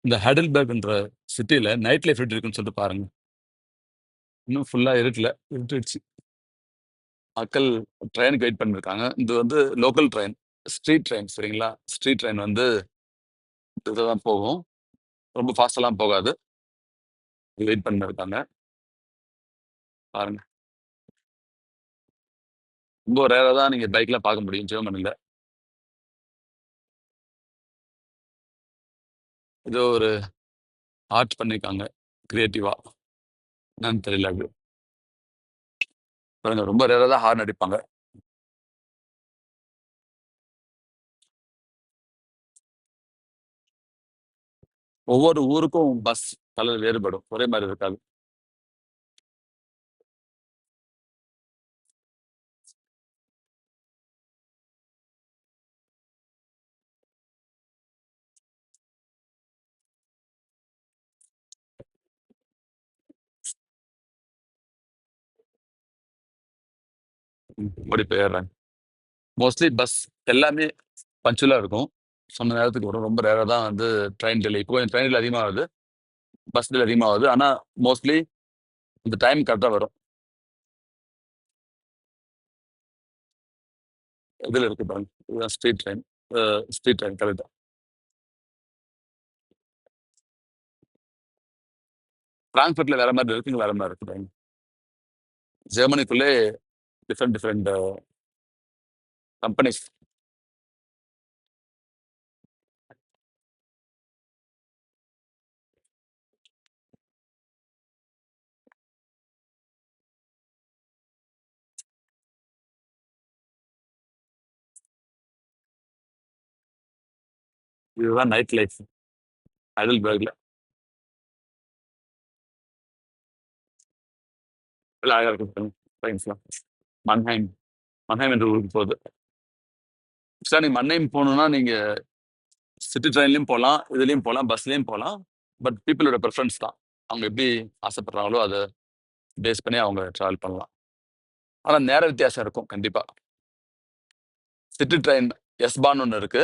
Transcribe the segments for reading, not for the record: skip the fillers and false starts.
இந்த ஹைடல்பர்க்ன்ற சிட்டில night life எப்படி இருக்குன்னு சொல்லிட்டு பாருங்க. இன்னும் ஃபுல்லா இருட்டல. இருட்டிடுச்சு. மக்கள் ட்ரெயினுக்கு வெயிட் பண்ணிருக்காங்க. இது வந்து லோக்கல் ட்ரெயின். ஸ்ட்ரீட் ட்ரெயின் சரிங்களா? ஸ்ட்ரீட் ட்ரெயின் வந்து இதுதான் போகும். ரொம்ப ஃபாஸ்ட்டாலாம் போகாது. வெயிட் பண்ணிருக்காங்க. பாருங்க. ரொம்ப ரேரா தான் நீங்க பைக்ல பார்க்க முடியும் ஜெர்மனில. ஏதோ ஒரு ஆர்ட் பண்ணியிருக்காங்க. கிரியேட்டிவா. என்னன்னு தெரியல அது. பாருங்க ரொம்ப ரேரா தான் ஹார்ன் அடிப்பாங்க. ஒவ்வொரு ஊருக்கும் பஸ் கலர் வேறுபடும். ஒரே மாரி இருக்காது. ஓடி போயிடுறாங்க. மோஸ்ட்லி பஸ் எல்லாமே பஞ்சுவலா இருக்கும். சொன்ன நேரத்துக்கு வரும். ரொம்ப ரேரா தான் வந்து ட்ரெயின் டிலே. இப்போ கொஞ்சம் ட்ரெயின் டிலே அதிகமாகுது. பஸ் டிலே அதிகமாகுது. ஆனா மோஸ்ட்லி இந்த டைம் கரெக்ட்டா வரும். இதுல இருக்கு பாருங்க. இதுதான் ஸ்ட்ரீட் ட்ரெயின். ஸ்ட்ரீட் ட்ரெயின் கரெக்ட்டா. ஃபிராங்க்ஃபர்ட்ல வேற மாரி இருக்கு. இங்க வேற மாரி இருக்கு பாருங்க. ஜெர்மனிக்குள்ளே டிஃபரெண்ட் டிஃபரெண்ட் கம்பெனிஸ். இதுதான் நைட் லைஃப் ஹைடல்பர்க்ல. எல்லாம் அழகா இருக்கு பாருங்க. ட்ரெயின்ஸ்லாம். மன்ஹைம். மன்ஹைம் என்ற ஊருக்கு போகுது. சார் நீங்க மன்ஹைம் போகணும்னா நீங்க சிட்டி ட்ரெயின்லயும் போலாம். இதுலயும் போலாம். பஸ்லயும் போலாம். பட் பீப்பிளோட பிரெஃபரன்ஸ் தான். அவங்க எப்படி ஆசைப்படுறாங்களோ அத பேஸ் பண்ணி அவங்க டிராவல் பண்ணலாம். ஆனா நேர வித்தியாசம் இருக்கும் கண்டிப்பா. சிட்டி ட்ரெயின் எஸ்-பான் ஒண்ணு இருக்கு.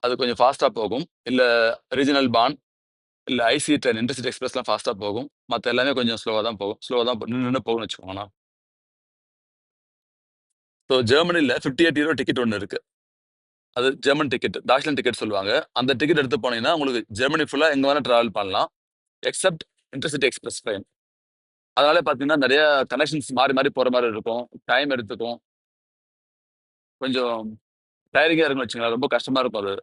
அது கொஞ்சம் ஃபாஸ்ட்டா போகும். இல்ல ரீஜனல் பான், இல்ல ஐசி ட்ரெயின் இன்டர்சிட்டி எக்ஸ்பிரஸ்லாம் ஃபாஸ்ட்டா போகும். மத்த எல்லாமே கொஞ்சம் ஸ்லோவா தான் போகும். ஸ்லோவா தான் நின்னு நின்னு போகும்னு வச்சுக்கோங்களேன். ஸோ ஜெர்மனில 58 யூரோ டிக்கெட் ஒண்ணு இருக்கு. அது ஜெர்மன் டிக்கெட். டாய்ச்லாந்து டிக்கெட் சொல்லுவாங்க. அந்த டிக்கெட் எடுத்து போனீங்கன்னா, உங்களுக்கு ஜெர்மனி ஃபுல்லா எங்க வேணா டிராவல் பண்ணலாம். Except intercity express train. அதனால பார்த்தீங்கன்னா, நெறைய கனெக்ஷன்ஸ் மாறி மாறி போற மாரி இருக்கும். டைம் எடுத்துக்கும். கொஞ்சம் டயரிங்கா இருக்கும்னு வச்சுக்கங்களேன். ரொம்ப கஷ்டமா இருக்கும் அது.